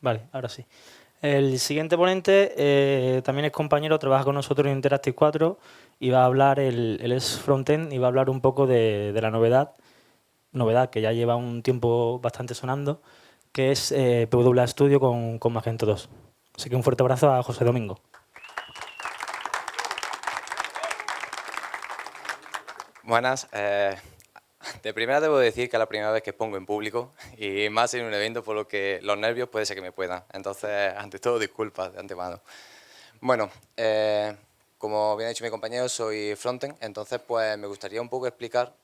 Vale, ahora sí. El siguiente ponente también es compañero, trabaja con nosotros en Interactive 4 y va a hablar, él es frontend y va a hablar un poco de la novedad que ya lleva un tiempo bastante sonando, que es PWA Studio con Magento 2. Así que un fuerte abrazo a José Domingo. Buenas. De primera debo decir que es la primera vez que expongo en público y más en un evento, por lo que los nervios puede ser que me puedan. Entonces, ante todo, disculpas de antemano. Bueno, como bien ha dicho mi compañero, soy frontend, entonces pues me gustaría un poco explicar...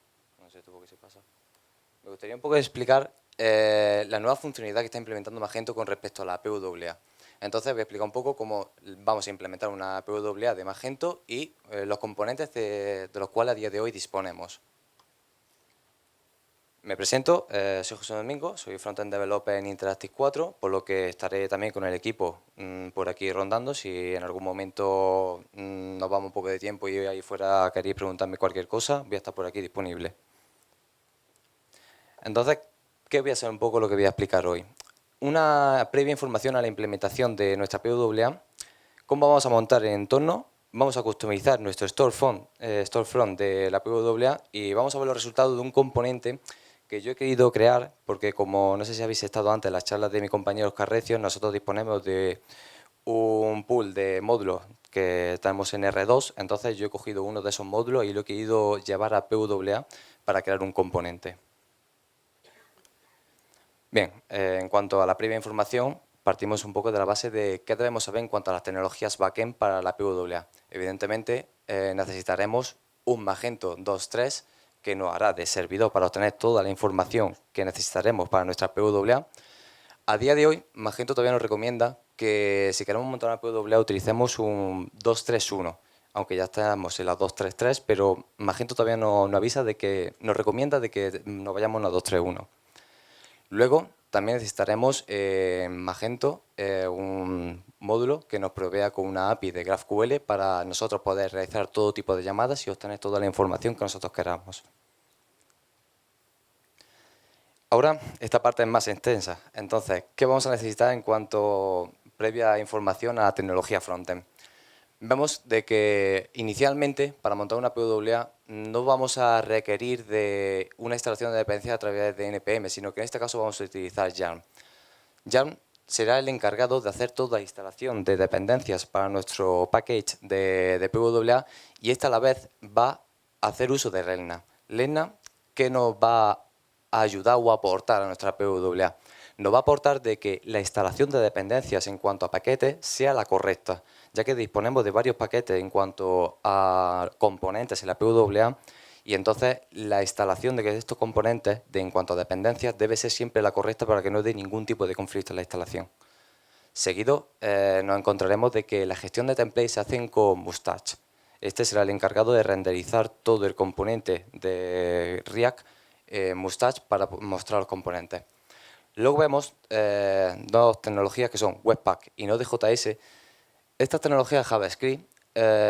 No sé esto por qué se pasa. Me gustaría un poco explicar la nueva funcionalidad que está implementando Magento con respecto a la PWA. Entonces voy a explicar un poco cómo vamos a implementar una PWA de Magento y los componentes de los cuales a día de hoy disponemos. Me presento, soy José Domingo, soy Frontend Developer en Interactive 4, por lo que estaré también con el equipo por aquí rondando. Si en algún momento nos vamos un poco de tiempo y ahí fuera queréis preguntarme cualquier cosa, voy a estar por aquí disponible. Entonces, ¿qué voy a hacer un poco lo que voy a explicar hoy? Una previa información a la implementación de nuestra PWA, cómo vamos a montar el entorno, vamos a customizar nuestro storefront de la PWA y vamos a ver los resultados de un componente que yo he querido crear, porque como no sé si habéis estado antes en las charlas de mi compañero Oscar Recio, nosotros disponemos de un pool de módulos que tenemos en R2, entonces yo he cogido uno de esos módulos y lo he querido llevar a PWA para crear un componente. Bien, en cuanto a la previa información, partimos un poco de la base de qué debemos saber en cuanto a las tecnologías backend para la PWA. Evidentemente, necesitaremos un Magento 2.3 que nos hará de servidor para obtener toda la información que necesitaremos para nuestra PWA. A día de hoy, Magento todavía nos recomienda que si queremos montar una PWA utilicemos un 2.3.1, aunque ya estamos en la 2.3.3, pero Magento todavía nos avisa de que nos recomienda de que nos vayamos a la 2.3.1. Luego, también necesitaremos en Magento un módulo que nos provea con una API de GraphQL para nosotros poder realizar todo tipo de llamadas y obtener toda la información que nosotros queramos. Ahora, esta parte es más extensa. Entonces, ¿qué vamos a necesitar en cuanto previa información a la tecnología frontend? Vemos de que inicialmente, para montar una PWA, no vamos a requerir de una instalación de dependencias a través de NPM, sino que en este caso vamos a utilizar Yarn. Yarn será el encargado de hacer toda la instalación de dependencias para nuestro package de PWA y esta a la vez va a hacer uso de Lena. Lena, ¿qué nos va a ayudar o aportar a nuestra PWA? Nos va a aportar de que la instalación de dependencias en cuanto a paquetes sea la correcta, ya que disponemos de varios paquetes en cuanto a componentes en la PWA y entonces la instalación de estos componentes en cuanto a dependencias debe ser siempre la correcta para que no dé ningún tipo de conflicto en la instalación. Seguido nos encontraremos de que la gestión de templates se hace con Mustache. Este será el encargado de renderizar todo el componente de React Mustache para mostrar los componentes. Luego vemos dos tecnologías que son Webpack y Node.js. Estas tecnologías JavaScript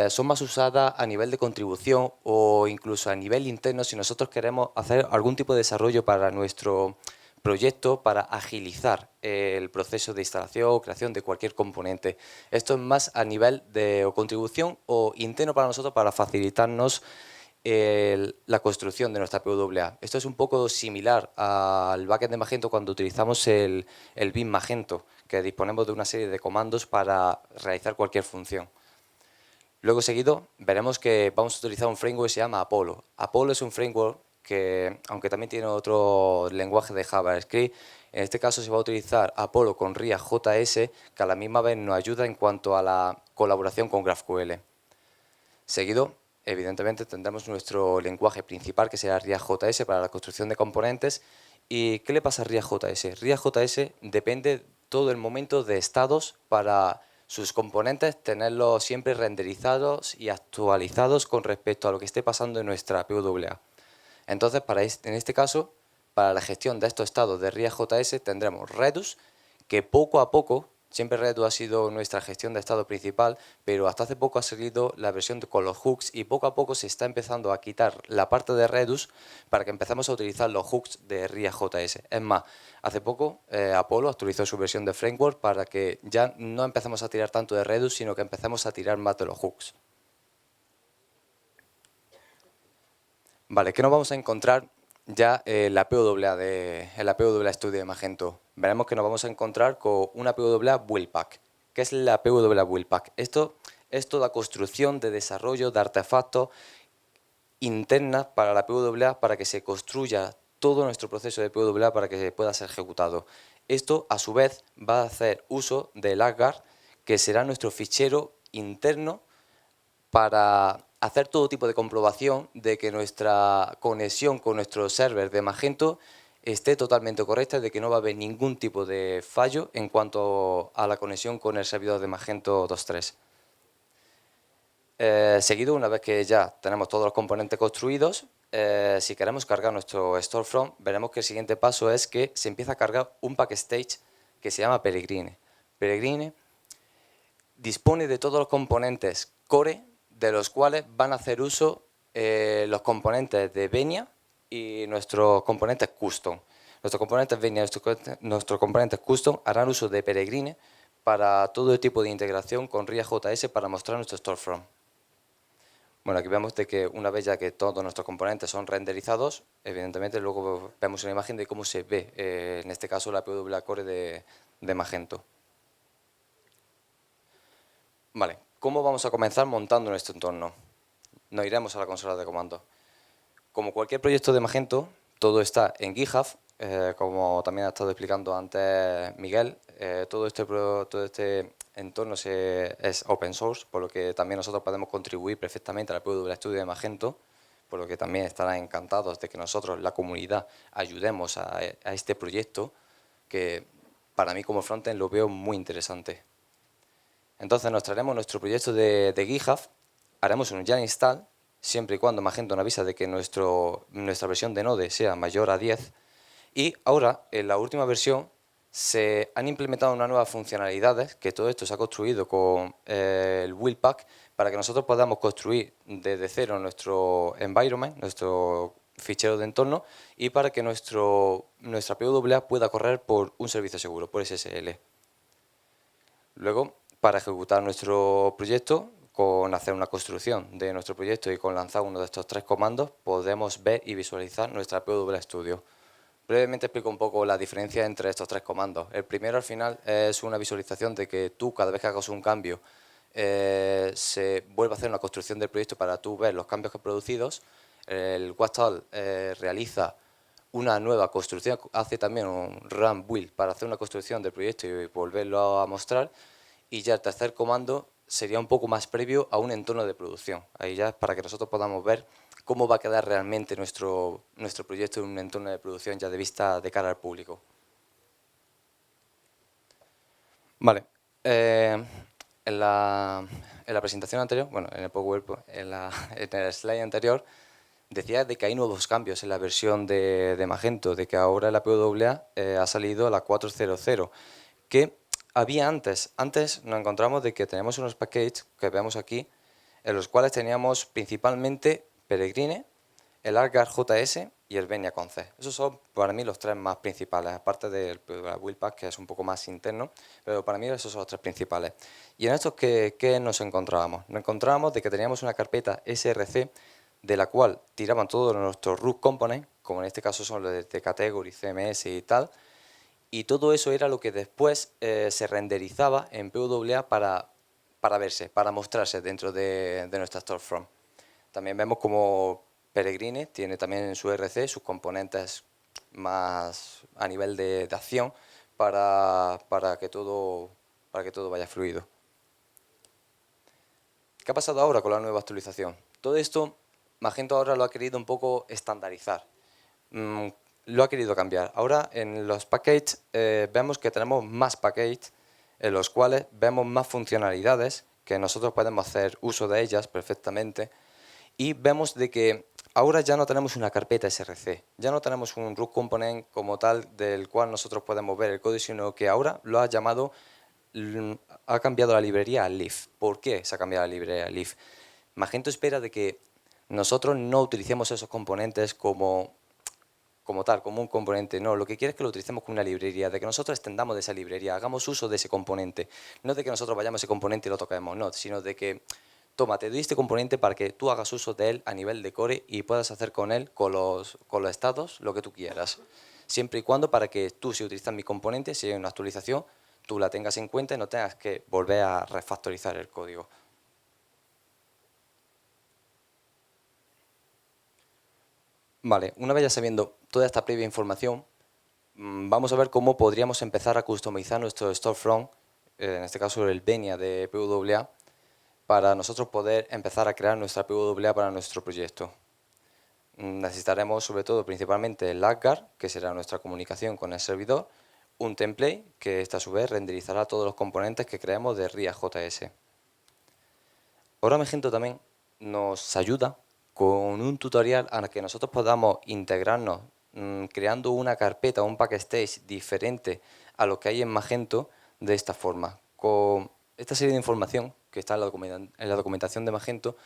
son más usadas a nivel de contribución o incluso a nivel interno si nosotros queremos hacer algún tipo de desarrollo para nuestro proyecto para agilizar el proceso de instalación o creación de cualquier componente. Esto es más a nivel de contribución o interno para nosotros para facilitarnos la construcción de nuestra PWA. Esto es un poco similar al backend de Magento cuando utilizamos el bin Magento, que disponemos de una serie de comandos para realizar cualquier función. Luego seguido veremos que vamos a utilizar un framework que se llama Apollo. Apollo es un framework que, aunque también tiene otro lenguaje de JavaScript, en este caso se va a utilizar Apollo con React.js, que a la misma vez nos ayuda en cuanto a la colaboración con GraphQL. Seguido, evidentemente, tendremos nuestro lenguaje principal, que será React.js para la construcción de componentes. ¿Y qué le pasa a React.js? React.js depende todo el momento de estados para sus componentes tenerlos siempre renderizados y actualizados con respecto a lo que esté pasando en nuestra PWA. Entonces, en este caso, para la gestión de estos estados de React.js tendremos Redux, que poco a poco Siempre Redux ha sido nuestra gestión de estado principal, pero hasta hace poco ha salido la versión con los hooks y poco a poco se está empezando a quitar la parte de Redux para que empecemos a utilizar los hooks de React.js. Es más, hace poco Apollo actualizó su versión de framework para que ya no empecemos a tirar tanto de Redux, sino que empecemos a tirar más de los hooks. Vale, ¿qué nos vamos a encontrar ya en la PWA Studio de Magento? Veremos que nos vamos a encontrar con una PWA Buildpack. ¿Qué es la PWA Buildpack? Esto es toda construcción de desarrollo de artefactos internas para la PWA para que se construya todo nuestro proceso de PWA para que pueda ser ejecutado. Esto, a su vez, va a hacer uso del AppGuard, que será nuestro fichero interno para hacer todo tipo de comprobación de que nuestra conexión con nuestro server de Magento esté totalmente correcta, de que no va a haber ningún tipo de fallo en cuanto a la conexión con el servidor de Magento 2.3. Seguido, una vez que ya tenemos todos los componentes construidos, si queremos cargar nuestro storefront, veremos que el siguiente paso es que se empieza a cargar un packstage que se llama Peregrine. Peregrine dispone de todos los componentes core, de los cuales van a hacer uso los componentes de Venia y nuestros componentes custom. Nuestros componentes Venia y nuestros componentes custom harán uso de Peregrine para todo tipo de integración con React.js para mostrar nuestro storefront. Bueno, aquí vemos de que una vez ya que todos nuestros componentes son renderizados, evidentemente luego vemos una imagen de cómo se ve, en este caso la PWA Core de Magento. Vale, ¿cómo vamos a comenzar montando nuestro entorno? Nos iremos a la consola de comandos. Como cualquier proyecto de Magento, todo está en GitHub, como también ha estado explicando antes Miguel. Todo este entorno es open source, por lo que también nosotros podemos contribuir perfectamente al PWA Studio de Magento, por lo que también estarán encantados de que nosotros, la comunidad, ayudemos a este proyecto, que para mí como frontend lo veo muy interesante. Entonces nos traeremos nuestro proyecto de GitHub, haremos un yarn install, siempre y cuando Magento nos avisa de que nuestra versión de Node sea mayor a 10. Y ahora, en la última versión, se han implementado unas nuevas funcionalidades, que todo esto se ha construido con el Wheelpack, para que nosotros podamos construir desde cero nuestro environment, nuestro fichero de entorno, y para que nuestra PWA pueda correr por un servicio seguro, por SSL. Luego, para ejecutar nuestro proyecto, con hacer una construcción de nuestro proyecto y con lanzar uno de estos 3 comandos, podemos ver y visualizar nuestra PWA Studio. Brevemente explico un poco la diferencia entre estos 3 comandos. El primero, al final, es una visualización de que tú, cada vez que hagas un cambio, se vuelve a hacer una construcción del proyecto para tú ver los cambios que has producido. El Watchtool realiza una nueva construcción, hace también un run build para hacer una construcción del proyecto y volverlo a mostrar. Y ya el tercer comando sería un poco más previo a un entorno de producción. Ahí ya es para que nosotros podamos ver cómo va a quedar realmente nuestro proyecto en un entorno de producción ya de vista de cara al público. Vale. En la presentación anterior, bueno, en el PowerPoint, en el slide anterior, decía de que hay nuevos cambios en la versión de Magento, de que ahora la PWA ha salido a la 4.0.0, que había antes. Antes nos encontramos de que tenemos unos packages que vemos aquí, en los cuales teníamos principalmente Peregrine, el AppGuard.js y el Venia con C. Esos son para mí los 3 más principales, aparte del Wheelpack, que es un poco más interno, pero para mí esos son los 3 principales. Y en estos, ¿qué nos encontrábamos? Nos encontrábamos de que teníamos una carpeta src, de la cual tiraban todos nuestros root components, como en este caso son los de category, CMS y tal, y todo eso era lo que después se renderizaba en PWA para verse, para mostrarse dentro de nuestra storefront. También vemos como Peregrine tiene también en su RC sus componentes más a nivel de acción para que todo vaya fluido. ¿Qué ha pasado ahora con la nueva actualización? Todo esto Magento ahora lo ha querido un poco estandarizar. Lo ha querido cambiar. Ahora en los packages vemos que tenemos más packages en los cuales vemos más funcionalidades que nosotros podemos hacer uso de ellas perfectamente, y vemos de que ahora ya no tenemos una carpeta src, ya no tenemos un root component como tal del cual nosotros podemos ver el código, sino que ahora lo ha llamado ha cambiado la librería a Leaf. ¿Por qué se ha cambiado la librería a Leaf? Magento espera de que nosotros no utilicemos esos componentes como tal, como un componente. No, lo que quiere es que lo utilicemos como una librería, de que nosotros extendamos de esa librería, hagamos uso de ese componente. No de que nosotros vayamos a ese componente y lo toquemos, no, sino de que, toma, te doy este componente para que tú hagas uso de él a nivel de core y puedas hacer con él, con los estados, lo que tú quieras. Siempre y cuando para que tú, si utilizas mi componente, si hay una actualización, tú la tengas en cuenta y no tengas que volver a refactorizar el código. Vale, una vez ya sabiendo toda esta previa información, vamos a ver cómo podríamos empezar a customizar nuestro storefront, en este caso el Benia de PWA, para nosotros poder empezar a crear nuestra PWA para nuestro proyecto. Necesitaremos sobre todo principalmente el AppGuard, que será nuestra comunicación con el servidor, un template, que esta a su vez renderizará todos los componentes que creemos de React.js. Ahora Magento también nos ayuda con un tutorial a que nosotros podamos integrarnos creando una carpeta, un backstage diferente a lo que hay en Magento de esta forma. Con esta serie de información que está en la documentación de Magento,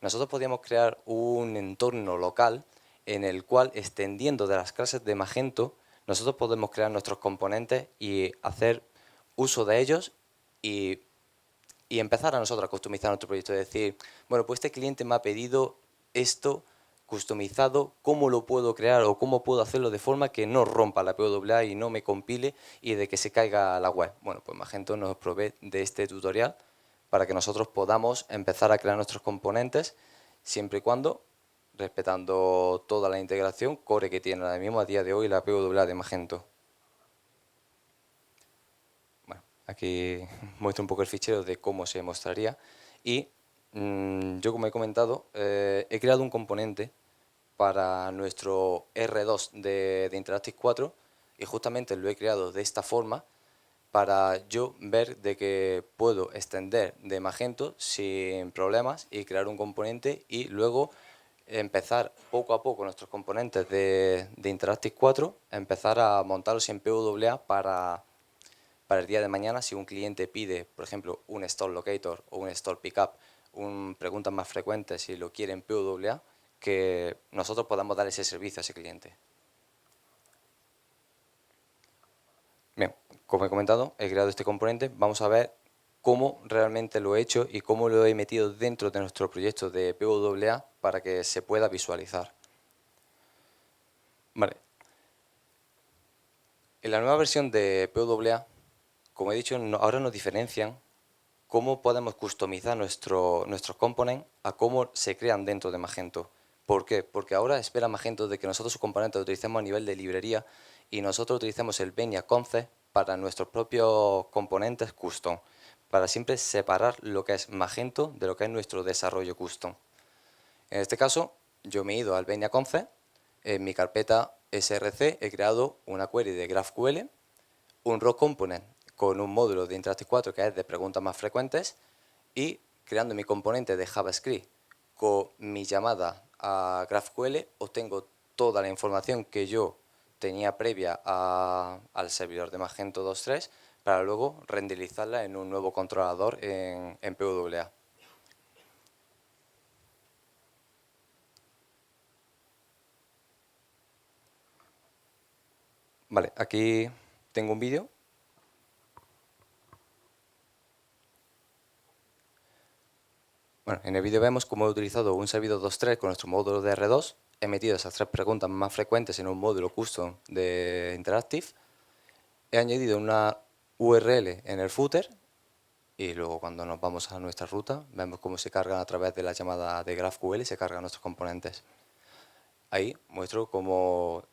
nosotros podríamos crear un entorno local en el cual, extendiendo de las clases de Magento, nosotros podemos crear nuestros componentes y hacer uso de ellos y empezar a nosotros a customizar nuestro proyecto. Es decir, bueno, pues este cliente me ha pedido esto customizado, ¿cómo lo puedo crear o cómo puedo hacerlo de forma que no rompa la PWA y no me compile y de que se caiga la web? Bueno, pues Magento nos provee de este tutorial para que nosotros podamos empezar a crear nuestros componentes siempre y cuando respetando toda la integración core que tiene ahora mismo a día de hoy la PWA de Magento. Bueno, aquí muestro un poco el fichero de cómo se mostraría y yo, como he comentado, he creado un componente para nuestro R2 de Interactive 4 y justamente lo he creado de esta forma para yo ver de que puedo extender de Magento sin problemas y crear un componente y luego empezar poco a poco nuestros componentes de Interactive 4, empezar a montarlos en PWA para el día de mañana si un cliente pide, por ejemplo, un store locator o un store pickup, preguntas más frecuentes si lo quiere en PWA, que nosotros podamos dar ese servicio a ese cliente. Bien, como he comentado, he creado este componente. Vamos a ver cómo realmente lo he hecho y cómo lo he metido dentro de nuestro proyecto de PWA para que se pueda visualizar. Vale. En la nueva versión de PWA, como he dicho, ahora nos diferencian cómo podemos customizar nuestros components a cómo se crean dentro de Magento. ¿Por qué? Porque ahora espera Magento de que nosotros sus componentes los utilicemos a nivel de librería y nosotros utilicemos el Benia Concept para nuestros propios componentes custom, para siempre separar lo que es Magento de lo que es nuestro desarrollo custom. En este caso, yo me he ido al Benia Concept, en mi carpeta src he creado una query de GraphQL, un raw component con un módulo de Interactive 4 que es de preguntas más frecuentes y creando mi componente de JavaScript con mi llamada a GraphQL obtengo toda la información que yo tenía previa al servidor de Magento 2.3 para luego renderizarla en un nuevo controlador en PWA. Vale, aquí tengo un vídeo. Bueno, en el vídeo vemos cómo he utilizado un servidor 2.3 con nuestro módulo de R2. He metido esas 3 preguntas más frecuentes en un módulo custom de Interactive. He añadido una URL en el footer y luego cuando nos vamos a nuestra ruta vemos cómo se cargan a través de la llamada de GraphQL y se cargan nuestros componentes. Ahí muestro cómo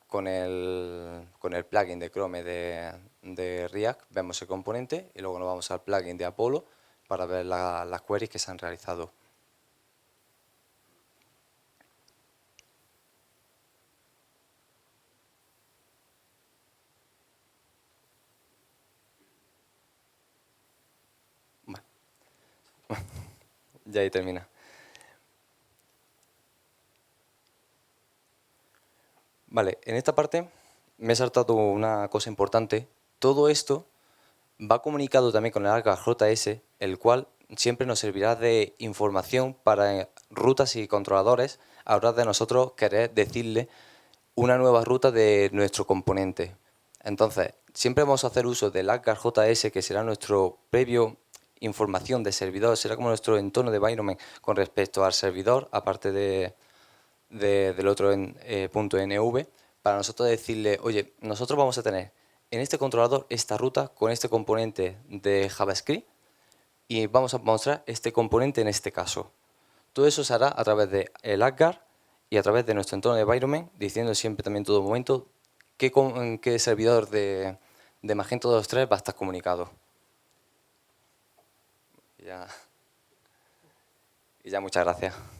con el plugin de Chrome de React vemos el componente y luego nos vamos al plugin de Apollo para ver las queries que se han realizado. Bueno, ya ahí termina. Vale, en esta parte me he saltado una cosa importante. Todo esto va comunicado también con el ArcGuard JS, el cual siempre nos servirá de información para rutas y controladores a la hora de nosotros querer decirle una nueva ruta de nuestro componente. Entonces, siempre vamos a hacer uso del ArcGuard JS, que será nuestro previo información de servidor, será como nuestro entorno de environment con respecto al servidor, aparte del otro punto .nv, para nosotros decirle, oye, nosotros vamos a tener en este controlador esta ruta con este componente de JavaScript y vamos a mostrar este componente en este caso. Todo eso se hará a través del ArcGuard y a través de nuestro entorno de environment, diciendo siempre también en todo momento qué servidor de Magento 2.3 va a estar comunicado. Y ya muchas gracias.